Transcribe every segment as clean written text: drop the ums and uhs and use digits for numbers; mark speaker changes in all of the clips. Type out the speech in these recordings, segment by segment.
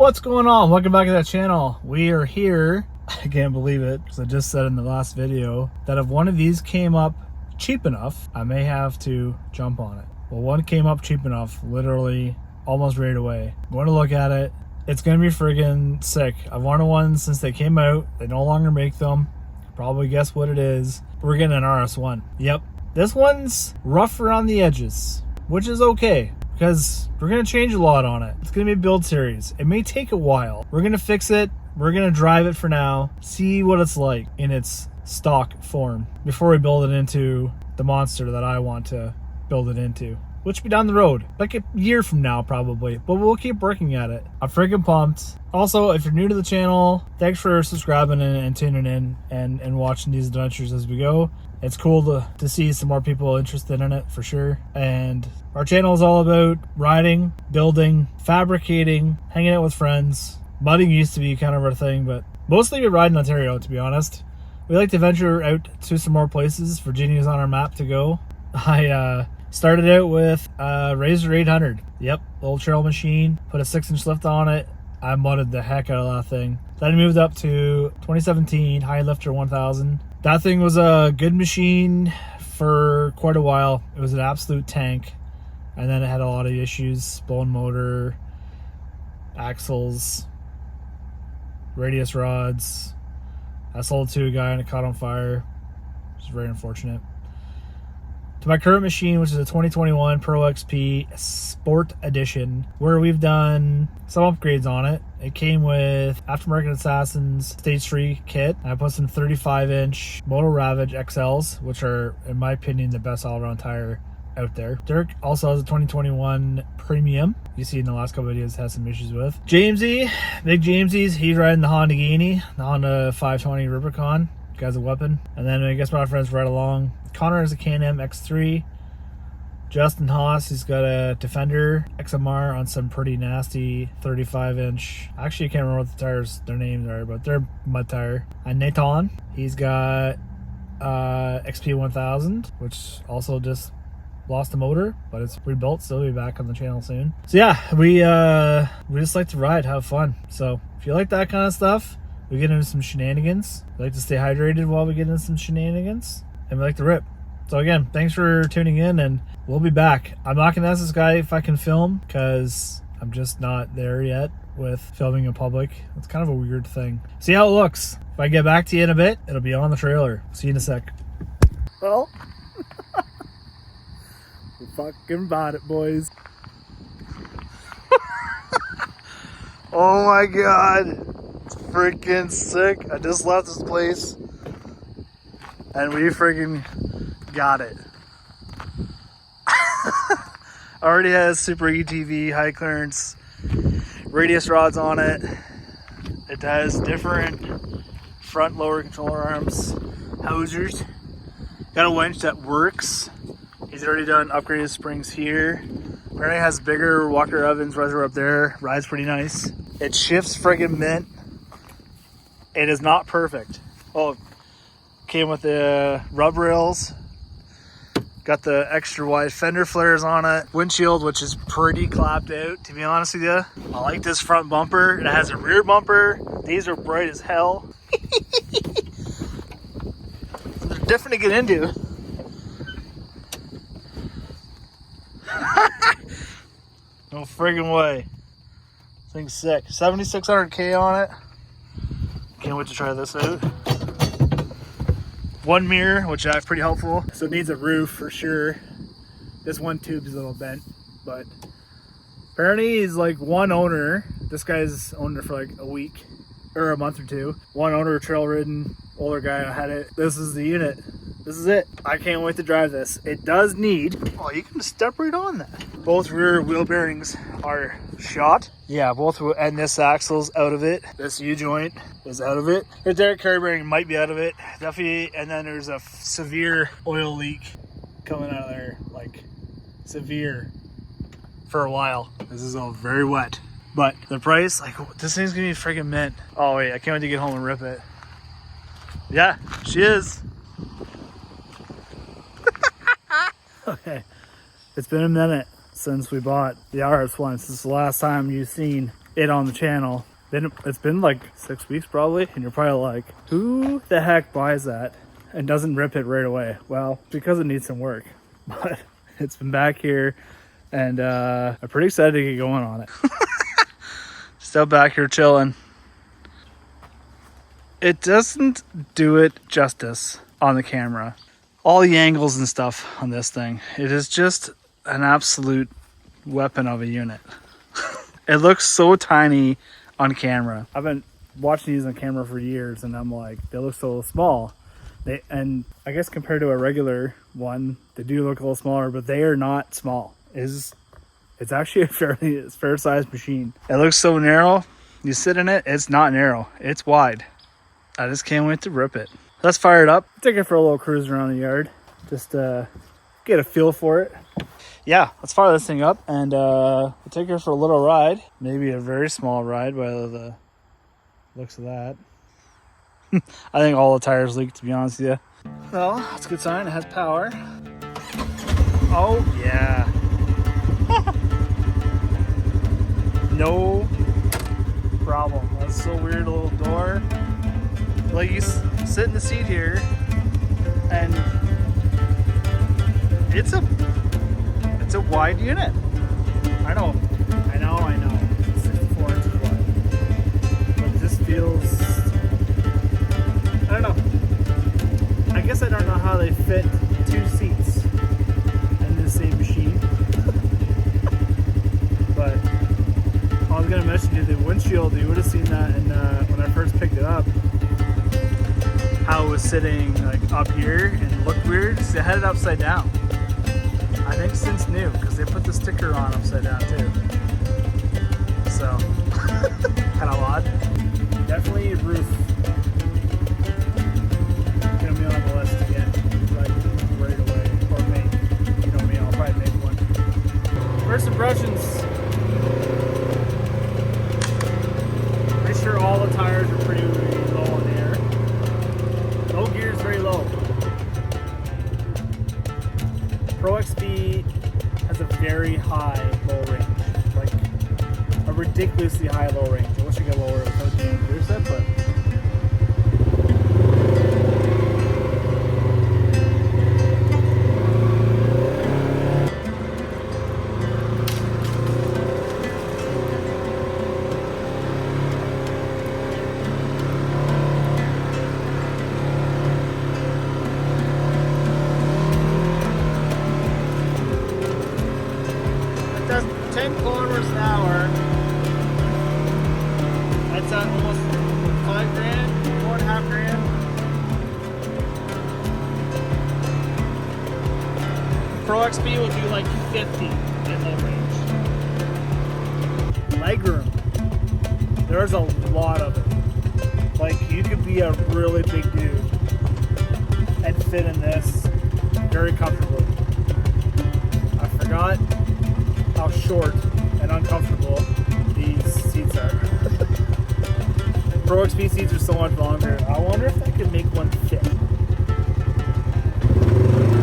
Speaker 1: What's going on? Welcome back to that channel. We are here. I can't believe it because I just said in the last video that if one of these came up cheap enough, I may have to jump on it. Well, one came up cheap enough, literally almost right away. I'm going to look at it. It's going to be friggin' sick. I've wanted one since they came out. They no longer make them. Probably guess what it is. We're getting an RS1. Yep. This one's rough around the edges, which is okay because we're going to change a lot on it. It's going to be a build series. It may take a while. We're going to fix it. We're going to drive it for now, see what it's like in its stock form before we build it into the monster that I want to build it into, which will be down the road, like a year from now probably, but we'll keep working at it. I'm freaking pumped. Also, if you're new to the channel, thanks for subscribing and tuning in and watching these adventures as we go. It's cool to see some more people interested in it for sure. And our channel is all about riding, building, fabricating, hanging out with friends. Mudding used to be kind of our thing, but mostly we ride in Ontario, to be honest. We like to venture out to some more places. Virginia's on our map to go. I started out with Razor 800. Yep, old trail machine. Put a 6-inch lift on it. I mudded the heck out of that thing. Then I moved up to 2017 High Lifter 1000. That thing was a good machine for quite a while. It was an absolute tank. And then it had a lot of issues. Blown motor, axles, radius rods. I sold to a guy and it caught on fire, which is very unfortunate. To my current machine, which is a 2021 Pro XP Sport Edition, where we've done some upgrades on it. It came with Aftermarket Assassin's Stage 3 kit. I put some 35-inch Moto Ravage XLs, which are, in my opinion, the best all-around tire out there. Dirk also has a 2021 Premium. You see in the last couple videos has some issues with. Jamesy, big Jamesy's, he's riding the Honda Gainey, the Honda 520 Rubicon. Guy's a weapon. And then I guess my friends right along. Connor has a Can-Am X3. Justin Haas, he's got a Defender XMR on some pretty nasty 35-inch. Actually, I can't remember what the tires, their names are, but they're mud tire. And Nathan, he's got XP 1000, which also just lost the motor, but it's rebuilt, so it'll be back on the channel soon. So yeah, we just like to ride, have fun. So if you like that kind of stuff, we get into some shenanigans. We like to stay hydrated while we get into some shenanigans, and we like to rip. So again, thanks for tuning in, and we'll be back. I'm not gonna ask this guy if I can film because I'm just not there yet with filming in public. It's kind of a weird thing. See how it looks. If I get back to you in a bit, it'll be on the trailer. See you in a sec. Well, we fucking bought it, boys. Oh my god. It's freaking sick. I just left this place and we freaking got it. Already has Super ETV high clearance radius rods on it. It has different front lower controller arms, hosers. Got a winch that works. He's already done upgraded springs here. Apparently has bigger Walker Evans riser up there. Rides pretty nice. It shifts friggin' mint. It is not perfect. Oh, came with the rub rails. Got the extra wide fender flares on it. Windshield, which is pretty clapped out, to be honest with you. I like this front bumper. It has a rear bumper. These are bright as hell. They're different to get into. No friggin' way. This thing's sick. 7,600K on it. Can't wait to try this out. One mirror, which is pretty helpful. So it needs a roof for sure. This one tube is a little bent, but apparently he's like one owner. This guy's owned it for like a week or a month or two. One owner, trail ridden, older guy had it. This is the unit. This is it. I can't wait to drive this. It does need, oh, you can just step right on that. Both rear wheel bearings are shot. Yeah, both, and this axle's out of it. This U-joint is out of it. The derrick carry bearing might be out of it. Definitely, and then there's a severe oil leak coming out of there, like severe for a while. This is all very wet. But the price, like this thing's gonna be freaking mint. Oh wait, I can't wait to get home and rip it. Yeah, she is. Okay, it's been a minute since we bought the RS1. This is the last time you've seen it on the channel. Then it's been like 6 weeks probably, and you're probably like, who the heck buys that and doesn't rip it right away? Well, because it needs some work. But it's been back here, and I'm pretty excited to get going on it. Still back here chilling. It doesn't do it justice on the camera. All the angles and stuff on this thing. It is just an absolute weapon of a unit. It looks so tiny on camera. I've been watching these on camera for years, and I'm like, they look so small. And I guess compared to a regular one, they do look a little smaller, but they are not small. It's actually a fair sized machine. It looks so narrow. You sit in it, it's not narrow. It's wide. I just can't wait to rip it. Let's fire it up. Take it for a little cruise around the yard. Just get a feel for it. Yeah, let's fire this thing up, and we'll take her for a little ride. Maybe a very small ride by the looks of that. I think all the tires leak, to be honest with you. Well, that's a good sign. It has power. Oh, yeah. No problem. That's so weird, a little door. Like, you sit in the seat here, and it's a wide unit. I know. 64 inches wide. But this feels, I don't know. I guess I don't know how they fit 2 seats in the same machine. But I was gonna mention you the windshield. You would have seen that in when I first picked it up. How it was sitting like up here and looked weird. So they had it upside down. I think since new, because they put the sticker on upside down too. So kind of odd. Definitely roof. Gonna be on the list to get right away, or make. You know me, I'll probably make one. First impressions. Make sure all the tires are pretty low on the air. Low gear is very low. Pro XP has a very high low range, like a ridiculously high low range. I wish I could lower it without doing a gear set, but it does 10 kilometers an hour. That's at almost $5 grand, $4.5 grand. Pro XP would be like 50 in low range. Legroom. There's a lot of it. Like, you could be a really big dude and fit in this very comfortably. I forgot how short and uncomfortable these seats are. Pro XP seats are so much longer. I wonder if I could make one fit.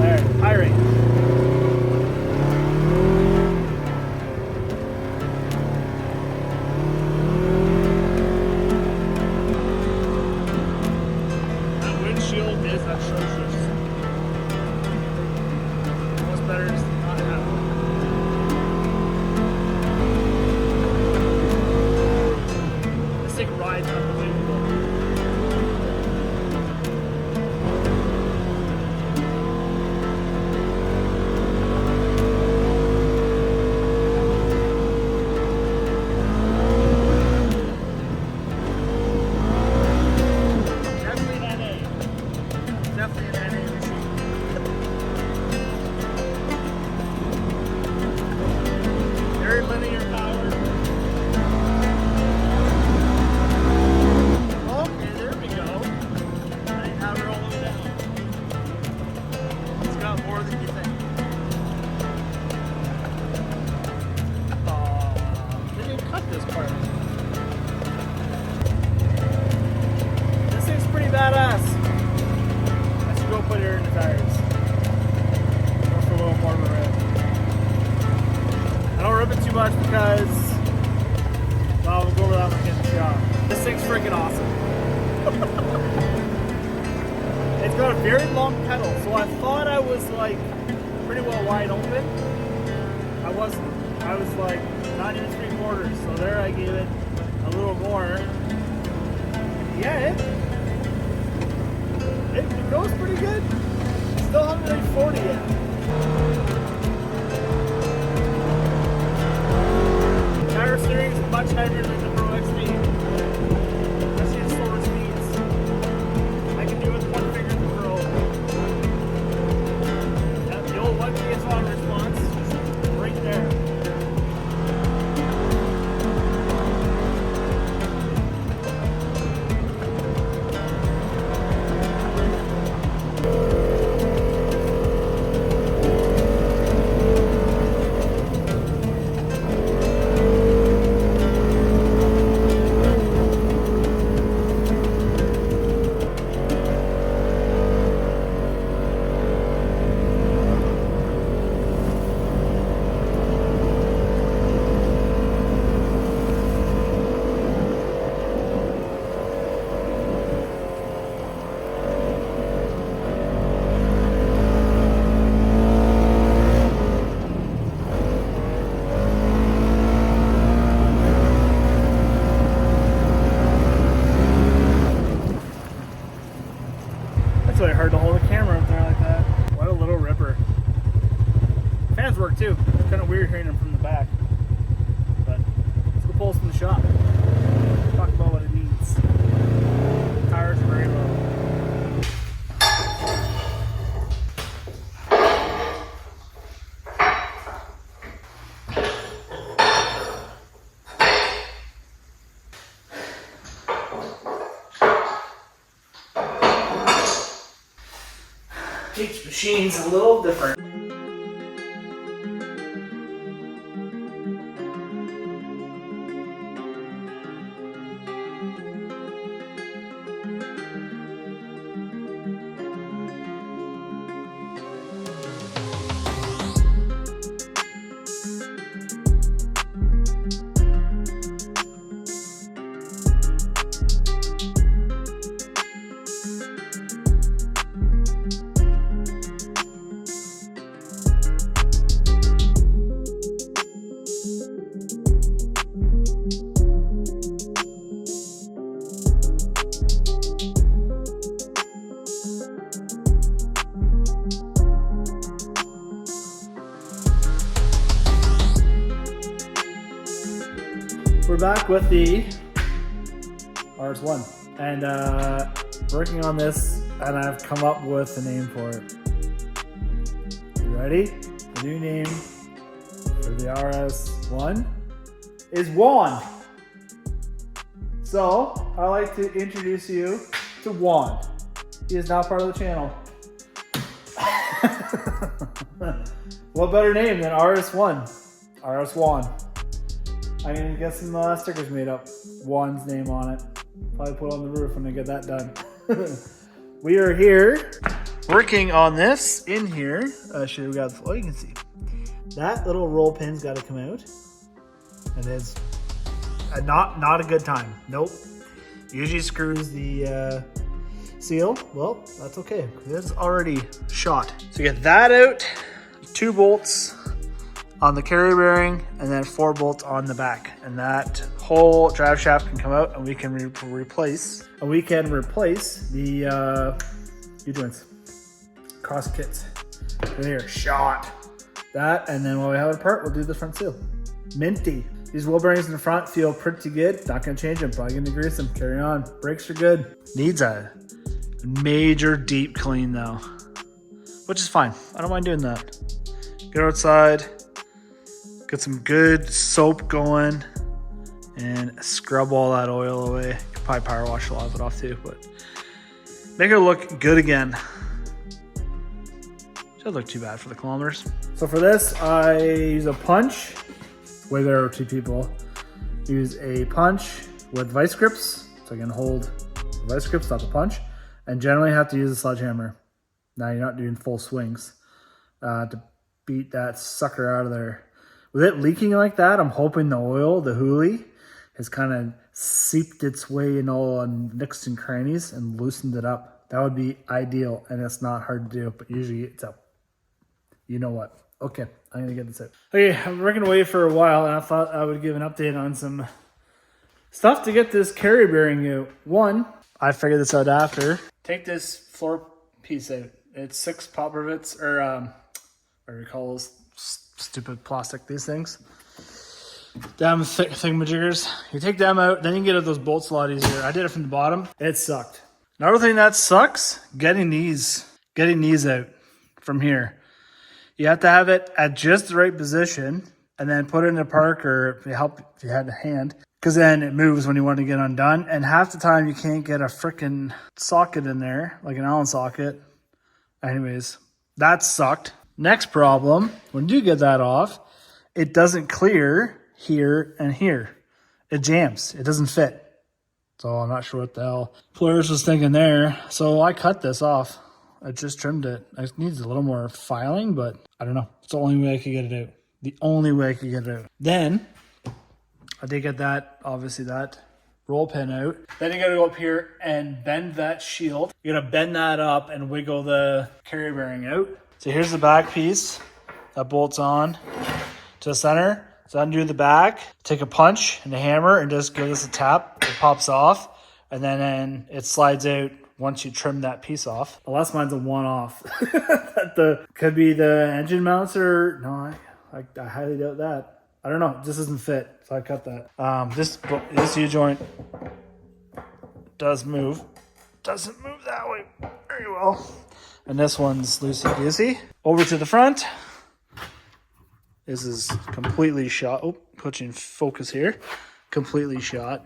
Speaker 1: There, high range. That windshield is atrocious. What's better is not have it. Ride's unbelievable. This thing's freaking awesome. It's got a very long pedal, so I thought I was like pretty well wide open. I wasn't. I was like not even 3/4, so there I gave it a little more. Yeah, it goes pretty good. Still haven't reached 40 yet. Power steering is much heavier than the Pro XP. Especially at slower speeds. I can do it with one finger in the Pro. The old 1 PS1 response is right there. It's really hard to hold a camera up there like that. What a little ripper. Fans work too. It's kind of weird hearing them from the back. But let's go pull this in the shop. Talk about what it needs. Tires are very low. Each machine's a little different. We're back with the RS1 and working on this, and I've come up with a name for it. You ready? The new name for the RS1 is Juan. So I'd like to introduce you to Juan. He is now part of the channel. What better name than RS1? RS1. I'm gonna get some stickers made up. Juan's name on it. Probably put on the roof when I get that done. We are here working on this in here. Should we got? Oh, you can see that little roll pin's got to come out. It is not a good time. Nope. Usually screws the seal. Well, that's okay. It's already shot. So you get that out. 2 bolts on the carry bearing, and then 4 bolts on the back, and that whole drive shaft can come out, and we can replace the U-joints, cross kits. They are shot. That, and then when we have it apart, we'll do the front seal. Minty. These wheel bearings in the front feel pretty good. Not gonna change them. Probably gonna grease them. Carry on. Brakes are good. Needs a major deep clean though, which is fine. I don't mind doing that. Get outside. Get some good soap going and scrub all that oil away. You can probably power wash a lot of it off too, but make it look good again. Doesn't look too bad for the kilometers. So for this, I use a punch. Way there are 2 people. Use a punch with vice grips, so I can hold the vice grips, not the punch, and generally have to use a sledgehammer. Now you're not doing full swings to beat that sucker out of there. With it leaking like that, I'm hoping the oil, the hoolie, has kind of seeped its way in all on nooks and crannies and loosened it up. That would be ideal, and it's not hard to do, but usually it's out. You know what? Okay, I'm gonna get this out. Okay, I've been working away for a while, and I thought I would give an update on some stuff to get this carry bearing out. One, I figured this out after. Take this floor piece out. It's 6 pop rivets, or what do we call those stupid plastic, these things? Damn thingamajiggers. You take them out, then you can get out those bolts a lot easier. I did it from the bottom. It sucked. Another thing that sucks, getting these out from here. You have to have it at just the right position and then put it in a park, or if you had a hand, because then it moves when you want to get undone. And half the time you can't get a freaking socket in there, like an Allen socket. Anyways, that sucked. Next problem, when you get that off, it doesn't clear here and here. It jams. It doesn't fit. So I'm not sure what the hell Polaris was thinking there. So I cut this off. I just trimmed it. It needs a little more filing, but I don't know. It's the only way I could get it out. The only way I could get it out. Then I did get that, obviously that roll pin out. Then you gotta go up here and bend that shield. You're gonna bend that up and wiggle the carry bearing out. So here's the back piece that bolts on to the center. So undo the back, take a punch and a hammer and just give this a tap. It pops off, and then it slides out once you trim that piece off. Unless mine's a one-off. Could be the engine mounts, or no, I highly doubt that. I don't know, it just doesn't fit, so I cut that. This U-joint does move. Doesn't move that way very well. And this one's loosey-goosey. Over to the front. This is completely shot. Oh, pushing focus here. Completely shot.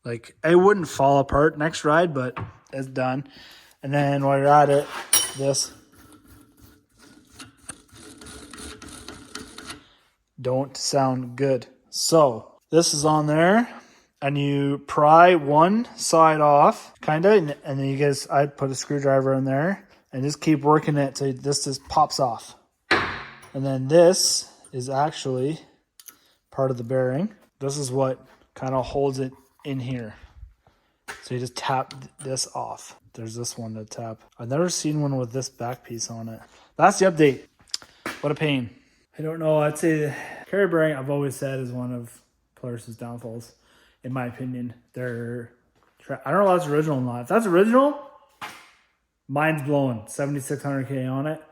Speaker 1: Like, it wouldn't fall apart next ride, but it's done. And then while you're at it, this. Don't sound good. So, this is on there. And you pry one side off, kind of. And then you guys, I put a screwdriver in there. And just keep working it till this just pops off. And then this is actually part of the bearing. This is what kind of holds it in here. So you just tap this off. There's this one to tap. I've never seen one with this back piece on it. That's the update. What a pain. I don't know. I'd say the carry bearing, I've always said, is one of Polaris's downfalls, in my opinion. I don't know if that's original or not. If that's original, mine's blowing. 7,600K on it.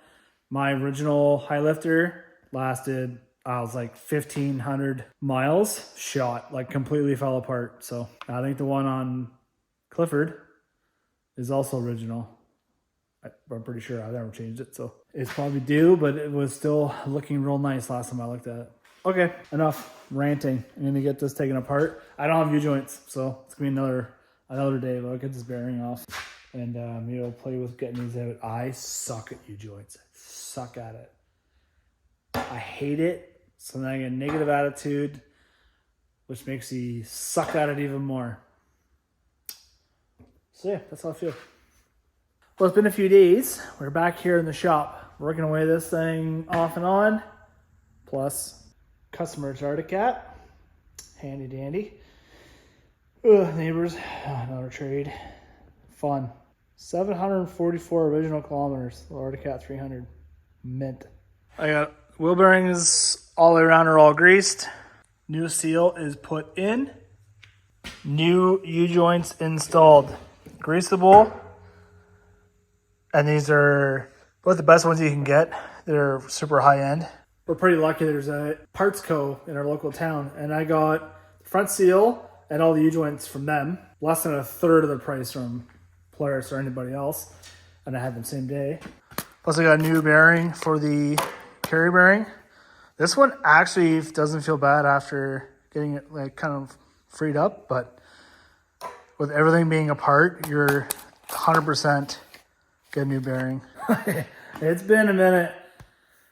Speaker 1: My original high lifter lasted, I was like 1,500 miles shot, like completely fell apart. So I think the one on Clifford is also original. I'm pretty sure I've never changed it. So it's probably due, but it was still looking real nice last time I looked at it. Okay, enough ranting. I'm gonna get this taken apart. I don't have U-joints, so it's gonna be another day, but I'll get this bearing off. And maybe I'll play with getting these out. I suck at U-joints. Suck at it. I hate it. So then I get a negative attitude, which makes me suck at it even more. So yeah, that's how I feel. Well, it's been a few days. We're back here in the shop, working away this thing off and on. Plus, customer's Arctic. Handy dandy. Ugh, neighbors, another trade. Fun. 744 original kilometers. The Arctic 300. Mint. I got wheel bearings all the way around are all greased. New seal is put in. New U-joints installed. Greasable. And these are both the best ones you can get. They're super high end. We're pretty lucky. There's a Parts Co. in our local town, and I got the front seal and all the U-joints from them. Less than a third of the price from Polaris or anybody else, and I had them same day. Plus I got a new bearing for the carry bearing. This one actually doesn't feel bad after getting it like kind of freed up, but with everything being apart, you're 100% get a new bearing. It's been a minute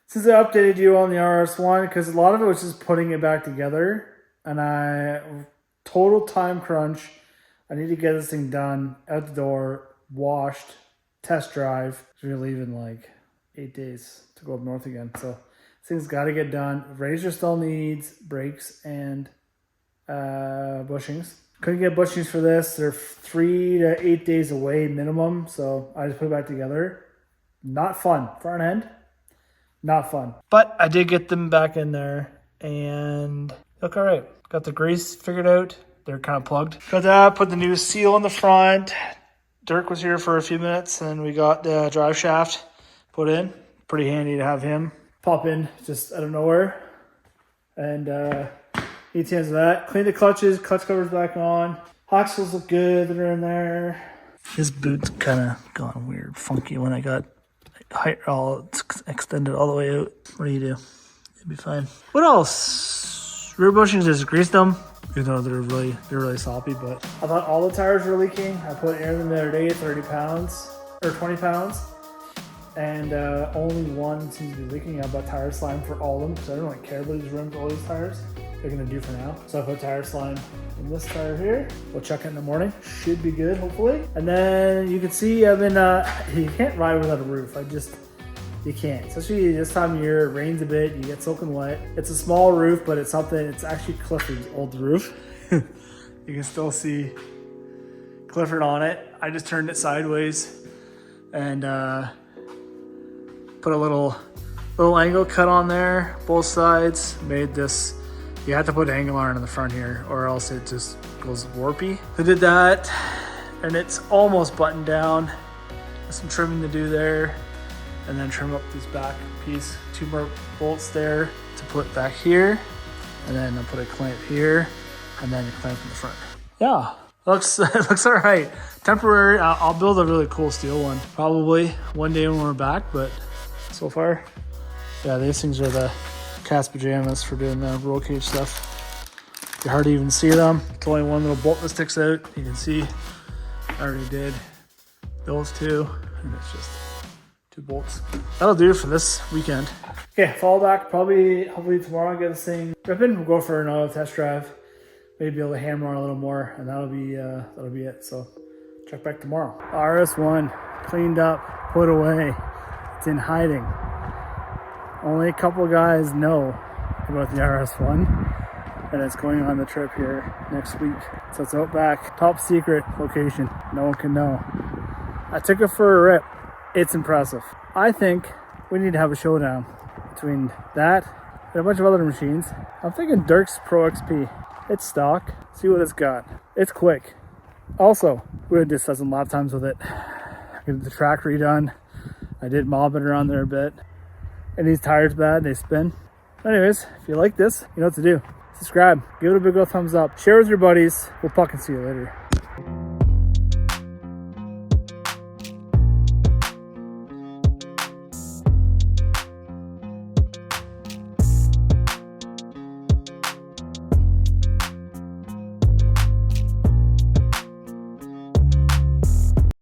Speaker 1: since I updated you on the RS1, because a lot of it was just putting it back together, and total time crunch. I need to get this thing done, out the door, washed, test drive. We're leaving like 8 days to go up north again. So this thing's got to get done. Razor still needs brakes and bushings. Couldn't get bushings for this. They're 3 to 8 days away minimum, so I just put it back together. Not fun. Front end, not fun. But I did get them back in there and look all right. Got the grease figured out. They're kind of plugged. Got that, put the new seal in the front. Dirk was here for a few minutes and we got the drive shaft put in. Pretty handy to have him pop in just out of nowhere. And 8 of that. Clean the clutches, clutch covers back on. Axles look good, they're in there. His boot's kind of gone weird, funky when I got height all extended all the way out. What do you do? It'd be fine. What else? Rear bushings, just greased them. Even though they're really sloppy, but I thought all the tires were leaking. I put air in them the other day, 30 pounds or 20 pounds. And only one seems to be leaking. I bought tire slime for all of them because I don't really care about these rims, all these tires. They're gonna do for now. So I put tire slime in this tire here. We'll check it in the morning. Should be good, hopefully. And then you can see I've been, you can't ride without a roof. You can't. Especially this time of year, it rains a bit, you get soaking wet. It's a small roof, but it's something, it's actually Clifford's old roof. You can still see Clifford on it. I just turned it sideways and put a little angle cut on there, both sides. Made this, you have to put angle iron in the front here or else it just goes warpy. I did that and it's almost buttoned down. There's some trimming to do there. And then trim up this back piece. 2 more bolts there to put back here. And then I'll put a clamp here and then a clamp in the front. Yeah, looks all right. Temporary, I'll build a really cool steel one. Probably one day when we're back, but so far, yeah, these things are the cat's pajamas for doing the roll cage stuff. It's hard to even see them. It's only one little bolt that sticks out. You can see, I already did those 2, and it's just 2 bolts. That'll do for this weekend. Okay, fall back hopefully tomorrow I'll get this thing ripping. We'll go for another test drive. Maybe be able to hammer on a little more and that'll be it. So check back tomorrow. RS1 cleaned up, put away. It's in hiding. Only a couple guys know about the RS1 and it's going on the trip here next week. So it's out back, top secret location. No one can know. I took it for a rip. It's impressive. I think we need to have a showdown between that and a bunch of other machines. I'm thinking Dirk's Pro XP. It's stock. See what it's got. It's quick. Also, we just did some lap times with it. I did the track redone. I did mob it around there a bit. And these tires bad, they spin. Anyways, if you like this, you know what to do. Subscribe, give it a big old thumbs up, share with your buddies. We'll fucking see you later.